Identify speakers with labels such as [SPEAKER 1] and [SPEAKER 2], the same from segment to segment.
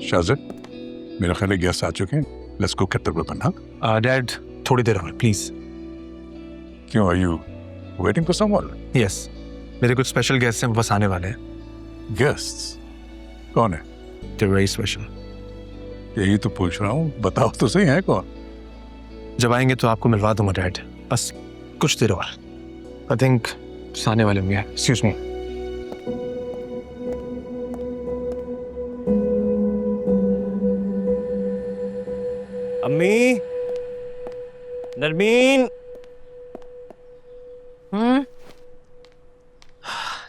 [SPEAKER 1] शाज़र, मेरा ख्याल है गेस्ट आ चुके हैं। Let's cook at the ribbon. हाँ
[SPEAKER 2] डैड, थोड़ी देर और प्लीज।
[SPEAKER 1] क्यों, are you waiting for someone?
[SPEAKER 2] Yes, मेरे कुछ स्पेशल गेस्ट हैं, बस आने वाले हैं।
[SPEAKER 1] गेस्ट्स? कौन है?
[SPEAKER 2] They very special.
[SPEAKER 1] यही तो पूछ रहा हूँ, बताओ तो सही है कौन?
[SPEAKER 2] जब आएंगे तो आपको मिलवा दूंगा डैड, बस कुछ देर और। आई थिंक आने वाले होंगे। Excuse me.
[SPEAKER 3] अम्मी, नरमीन,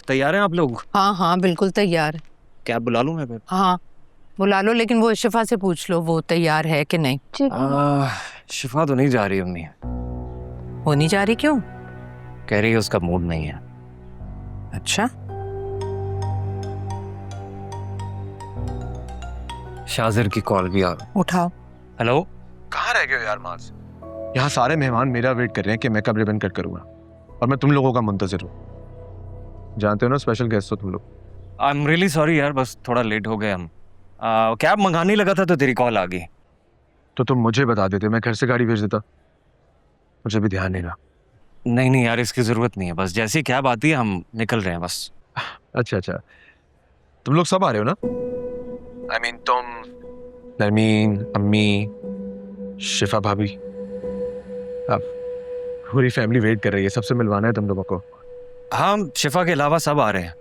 [SPEAKER 3] तैयार हैं आप लोग?
[SPEAKER 4] हाँ हाँ बिल्कुल तैयार।
[SPEAKER 3] क्या बुला लूं मैं फिर?
[SPEAKER 4] हाँ बुला लो, लेकिन वो शिफा से पूछ लो वो तैयार है कि नहीं।
[SPEAKER 3] शिफा तो नहीं जा रही अम्मी।
[SPEAKER 4] वो नहीं जा रही? क्यों?
[SPEAKER 3] कह रही है उसका मूड नहीं है।
[SPEAKER 4] अच्छा,
[SPEAKER 3] शाज़र की कॉल भी आ।
[SPEAKER 4] उठाओ।
[SPEAKER 3] हेलो,
[SPEAKER 2] कहाँ रह गए हो यार माज? यहाँ सारे मेहमान मेरा वेट कर रहे हैं कि मैं कब रिबन कट करूंगा, और मैं तुम लोगों का मुंतजिर हूँ। जानते हो ना, स्पेशल गेस्ट हो तुम लोग।
[SPEAKER 3] आई एम रियली सॉरी यार, बस थोड़ा लेट हो गए हम। कैब मंगाने लगा था तो तेरी कॉल आ गई।
[SPEAKER 2] तो तुम मुझे बता देते, मैं घर से गाड़ी भेज देता। मुझे भी ध्यान नहीं रहा।
[SPEAKER 3] नहीं नहीं यार, इसकी जरूरत नहीं है, बस जैसी कैब आती है हम निकल रहे हैं बस।
[SPEAKER 2] अच्छा अच्छा, तुम लोग सब आ रहे हो ना? आई मीन तुम, नरमीन, अम्मी, शिफा भाभी, अब पूरी फैमिली वेट कर रही है। सबसे मिलवाना है तुम लोगों को।
[SPEAKER 3] हाँ, शिफा के अलावा सब आ रहे हैं।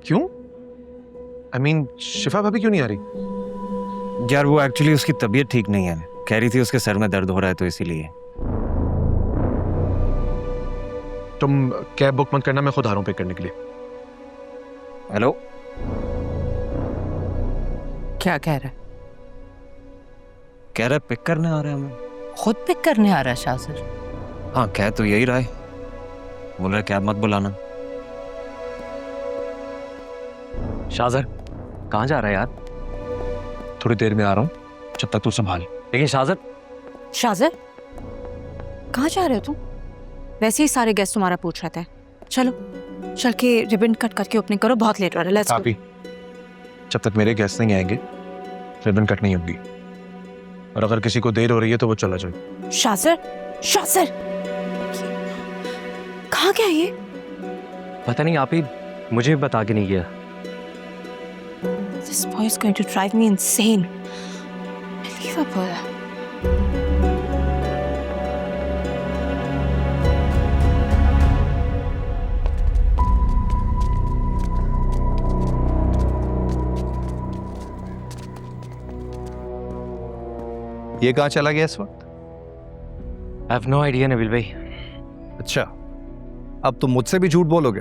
[SPEAKER 2] क्यों? आई मीन शिफा भाभी क्यों नहीं आ रही?
[SPEAKER 3] यार वो एक्चुअली उसकी तबीयत ठीक नहीं है, कह रही थी उसके सर में दर्द हो रहा है तो इसीलिए।
[SPEAKER 2] तुम कैब बुक मत करना, मैं खुद आ रहा हूँ पिक करने के लिए।
[SPEAKER 3] हेलो,
[SPEAKER 4] क्या कह रहा है?
[SPEAKER 3] कह रहा है पिक करने आ रहे हैं हमें।
[SPEAKER 4] खुद पिक करने आ रहा है शाज़र?
[SPEAKER 3] हाँ, कह तो यही रहा है, बोल रहा है कैब मत बुलाना। शाज़र कहाँ जा रहा है यार?
[SPEAKER 2] थोड़ी देर में आ रहा हूँ, जब तक तू संभाल।
[SPEAKER 3] लेकिन शाज़र।
[SPEAKER 5] शाज़र, कहाँ जा रहे हो तुम? वैसे ही सारे गेस्ट तुम्हारा पूछ रहे थे। चलो चल के रिबन कट करके ओपनिंग करो, बहुत लेट हो रहा है। Let's go.
[SPEAKER 2] जब तक मेरे गेस्ट नहीं आएंगे रिबन कट नहीं होगी, और अगर किसी को देर हो रही है तो वो चला जाए।
[SPEAKER 5] शाज़र, शाज़र कहाँ गया ये?
[SPEAKER 3] पता नहीं, आप ही मुझे बता के नहीं गया।
[SPEAKER 5] This boy is going to drive me insane. Unbelievable.
[SPEAKER 6] ये कहाँ चला गया इस वक्त?
[SPEAKER 3] I have no idea Nabeel भाई।
[SPEAKER 6] अच्छा, अब तुम मुझसे भी झूठ बोलोगे?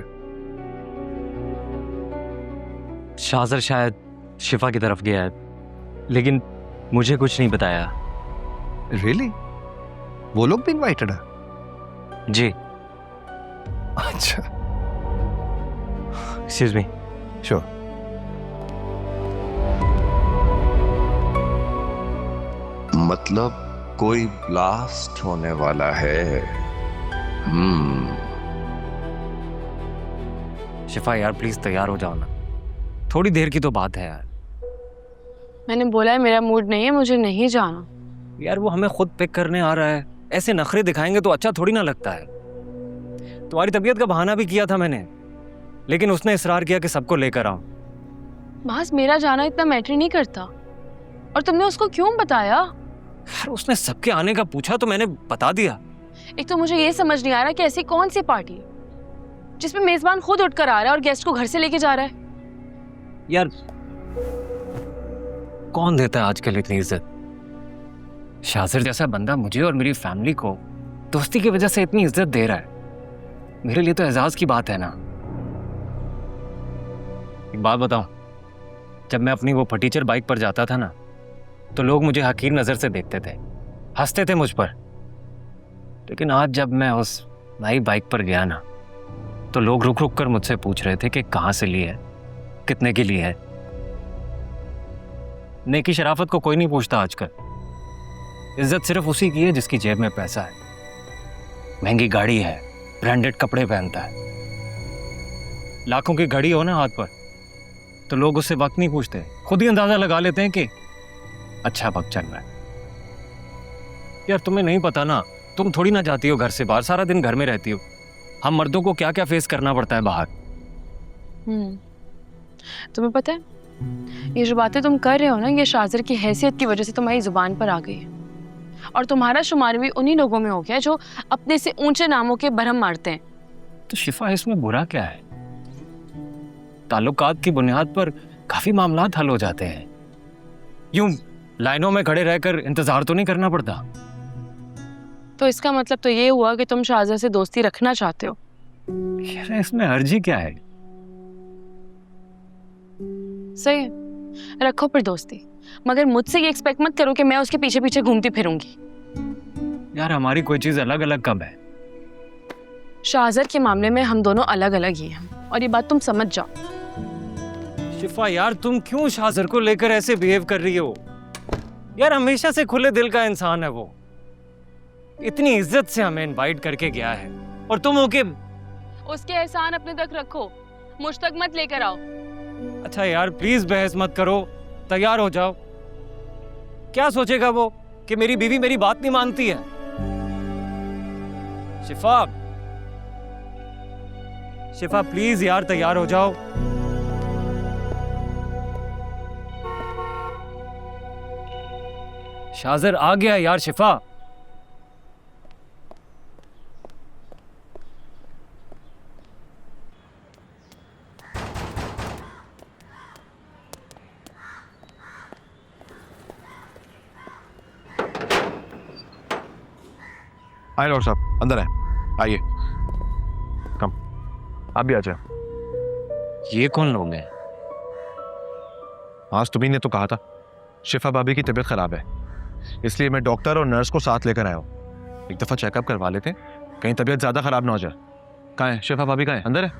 [SPEAKER 3] शाज़र शायद शिफा की तरफ गया है, लेकिन मुझे कुछ नहीं बताया।
[SPEAKER 6] रियली? वो लोग भी इनवाइटेड है?
[SPEAKER 3] जी।
[SPEAKER 6] अच्छा,
[SPEAKER 3] एक्सक्यूज मी।
[SPEAKER 6] श्योर।
[SPEAKER 7] मतलब कोई ब्लास्ट होने वाला है।
[SPEAKER 3] शिफा यार प्लीज तैयार हो जाओ ना, थोड़ी देर की तो बात है यार।
[SPEAKER 8] मैंने बोला है मेरा मूड नहीं है, मुझे नहीं जाना।
[SPEAKER 3] यार वो हमें खुद पिक करने आ रहा है, ऐसे नखरे दिखाएंगे तो अच्छा थोड़ी ना लगता है। तुम्हारी तबीयत का बहाना भी किया था मैंने, लेकिन उसने इसरार किया कि सबको लेकर आओ।
[SPEAKER 8] बस मेरा जाना इतना मैटर नहीं करता, और तुमने उसको क्यों बताया?
[SPEAKER 3] यार उसने सबके आने का पूछा तो मैंने बता दिया।
[SPEAKER 8] एक तो मुझे ये समझ नहीं आ रहा कि ऐसी कौन सी पार्टी है जिसमें मेजबान खुद उठकर आ रहा है और गेस्ट को घर से लेके जा रहा है।
[SPEAKER 3] यार कौन देता है आजकल इतनी इज्जत? शाज़र जैसा बंदा मुझे और मेरी फैमिली को दोस्ती की वजह से इतनी इज्जत दे रहा है, मेरे लिए तो एजाज की बात है ना। एक बात बताऊं, जब मैं अपनी वो फटीचर बाइक पर जाता था ना, तो लोग मुझे हकीर नजर से देखते थे, हंसते थे मुझ पर। लेकिन आज जब मैं उस नई बाइक पर गया ना, तो लोग रुक रुक कर मुझसे पूछ रहे थे कि कहाँ से ली है, कितने की ली है। नेकी शराफत को कोई नहीं पूछता आजकल। इज्जत सिर्फ उसी की है जिसकी जेब में पैसा है, महंगी गाड़ी है, ब्रांडेड कपड़े पहनता है। लाखों की घड़ी हो ना हाथ पर तो लोग उससे वक्त नहीं पूछते, खुद ही अंदाजा लगा लेते हैं कि अच्छा वक्त चल रहा है। यार तुम्हें नहीं पता ना, तुम थोड़ी ना जाती हो घर से बाहर, सारा दिन घर में रहती हो। हम मर्दों को क्या क्या फेस करना पड़ता है बाहर।
[SPEAKER 8] तुम्हें पता है ये जो बातें तुम कर रहे हो ना, ये शाज़र की हैसियत की वजह से तुम्हारी जुबान पर आ गई है। और तुम्हारा शुमार भी उन्हीं लोगों में हो गया जो अपने से ऊंचे नामों के भरम मारते हैं।
[SPEAKER 3] तो शिफा इसमें बुरा क्या है? ताल्लुकात की बुनियाद पर काफी मामलात हल हो जाते हैं। यूं लाइनों में खड़े रहकर इंतजार तो नहीं करना पड़ता।
[SPEAKER 8] तो इसका मतलब तो ये हुआ कि तुम शाज़र से दोस्ती रखना चाहते हो।
[SPEAKER 3] यार इसमें अर्जी क्या है?
[SPEAKER 8] सही है, रखो फिर दोस्ती, मगर मुझसे ये एक्सपेक्ट मत करो कि मैं उसके पीछे पीछे घूमती फिरूंगी।
[SPEAKER 3] यार हमारी कोई चीज अलग अलग कब है?
[SPEAKER 8] शाज़र के मामले में हम दोनों अलग अलग ही हैं और ये बात तुम समझ जाओ।
[SPEAKER 3] शिफा यार तुम क्यों शाज़र को लेकर ऐसे बिहेव कर रही हो? यार हमेशा से खुले दिल का इंसान है वो, इतनी इज्जत से हमें इनवाइट करके गया है और तुम हो के
[SPEAKER 8] उसके एहसान अपने तक रखो, मुझ तक मत लेकर आओ।
[SPEAKER 3] अच्छा यार प्लीज बहस मत करो, तैयार हो जाओ। क्या सोचेगा वो कि मेरी बीवी मेरी बात नहीं मानती है? शिफा, शिफा प्लीज यार तैयार हो जाओ। शाज़र आ गया यार शिफा।
[SPEAKER 2] आए डॉक्टर साहब, अंदर आए, आइए, कम, आप भी आ जाए।
[SPEAKER 3] ये कौन लोग हैं?
[SPEAKER 2] आज तुम्ही ने तो कहा था शिफा भाभी की तबीयत खराब है, इसलिए मैं डॉक्टर और नर्स को साथ लेकर आया हूँ। एक दफा चेकअप करवा लेते, कहीं तबीयत ज्यादा खराब ना हो जाए। कहाँ है शिफा भाभी? कहाँ है? अंदर है?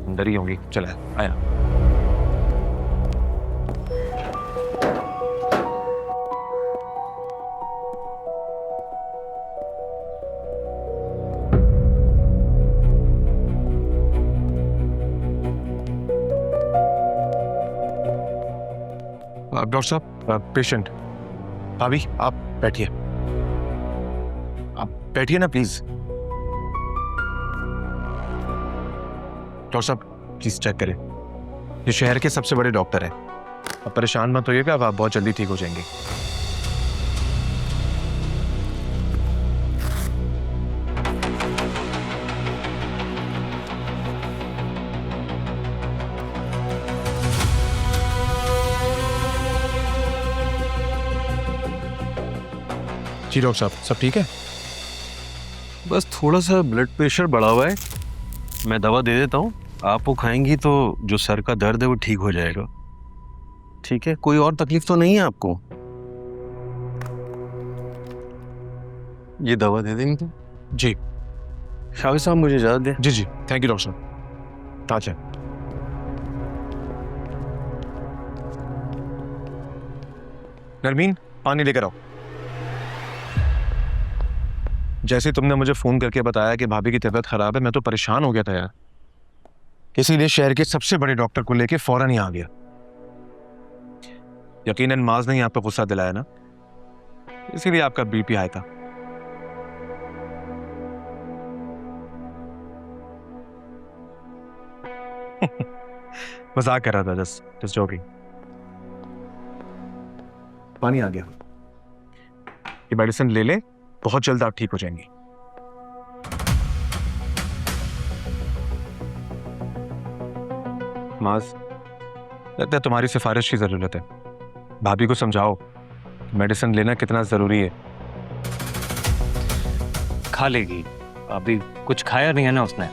[SPEAKER 2] अंदर ही होंगी, चले आया। डॉक्टर साहब, पेशेंट। भाभी आप बैठिए, आप बैठिए ना प्लीज। डॉक्टर साहब प्लीज चेक करें, ये शहर के सबसे बड़े डॉक्टर हैं। अब परेशान मत होइएगा, अब आप बहुत जल्दी ठीक हो जाएंगे। जी डॉक्टर साहब, सब ठीक है?
[SPEAKER 9] बस थोड़ा सा ब्लड प्रेशर बढ़ा हुआ है, मैं दवा दे देता हूँ, आप वो खाएंगी तो जो सर का दर्द है वो ठीक हो जाएगा। ठीक है, कोई और तकलीफ तो नहीं है आपको? ये दवा दे देंगे?
[SPEAKER 2] जी
[SPEAKER 9] शाहिद साहब मुझे इजाजत दें।
[SPEAKER 2] जी जी, थैंक यू डॉक्टर साहब। ताज है। नरमीन, पानी लेकर आओ। जैसे तुमने मुझे फोन करके बताया कि भाभी की तबीयत खराब है, मैं तो परेशान हो गया था यार, इसीलिए शहर के सबसे बड़े डॉक्टर को लेके फौरन ही आ गया। यकीनन माज ने ही आप पे गुस्सा दिलाया ना, इसीलिए आपका बीपी हाई था। मजाक कर रहा था, जस्ट जोकिंग। पानी आ गया, ये मेडिसिन ले ले, बहुत जल्द आप ठीक हो जाएंगी। माज, लगता है तुम्हारी सिफारिश की जरूरत है। भाभी को समझाओ मेडिसिन लेना कितना जरूरी है।
[SPEAKER 3] खा लेगी, अभी कुछ खाया नहीं है ना उसने।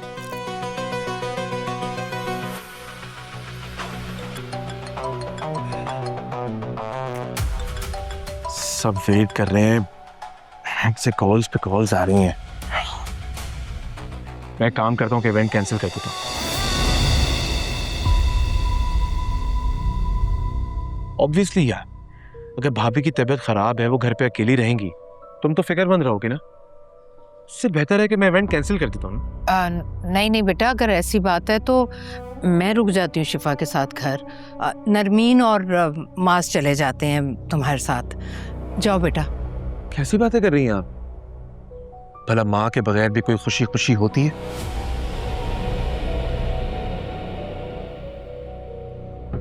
[SPEAKER 2] सब वेट कर रहे हैं, बैंक से कॉल्स पे कॉल्स आ रही हैं। मैं काम करता हूँ कि इवेंट कैंसिल कर देता हूँ। ऑब्वियसली यार, अगर भाभी की तबीयत खराब है, वो घर पे अकेली रहेंगी, तुम तो फिक्रमंद रहोगे ना। इससे बेहतर है कि मैं इवेंट कैंसिल कर देता हूँ ना।
[SPEAKER 4] नहीं नहीं बेटा, अगर ऐसी बात है तो मैं रुक जाती हूँ शिफा के साथ घर। नरमीन और मास चले जाते हैं तुम्हारे साथ। जाओ बेटा।
[SPEAKER 2] कैसी बातें कर रही हैं आप? भला माँ के बगैर भी कोई खुशी खुशी होती है?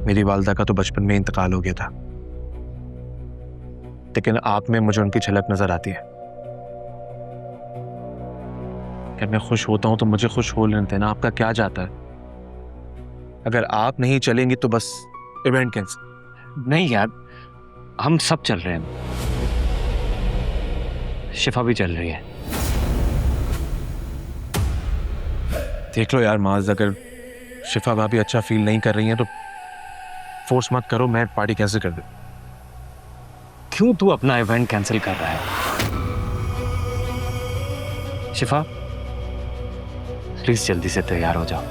[SPEAKER 2] मेरी वालदा का तो बचपन में इंतकाल हो गया था, लेकिन आप में मुझे उनकी झलक नजर आती है। जब मैं खुश होता हूं तो मुझे खुश हो लेते ना, आपका क्या जाता है? अगर आप नहीं चलेंगी तो बस इवेंट कैंसिल।
[SPEAKER 3] नहीं यार, हम सब चल रहे हैं, शिफा भी चल रही है।
[SPEAKER 2] देख लो यार माज, अगर शिफा भाभी अच्छा फील नहीं कर रही हैं तो फोर्स मत करो, मैं पार्टी कैंसिल कर दूं।
[SPEAKER 3] क्यों तू अपना इवेंट कैंसिल कर रहा है? शिफा प्लीज जल्दी से तैयार हो जाओ।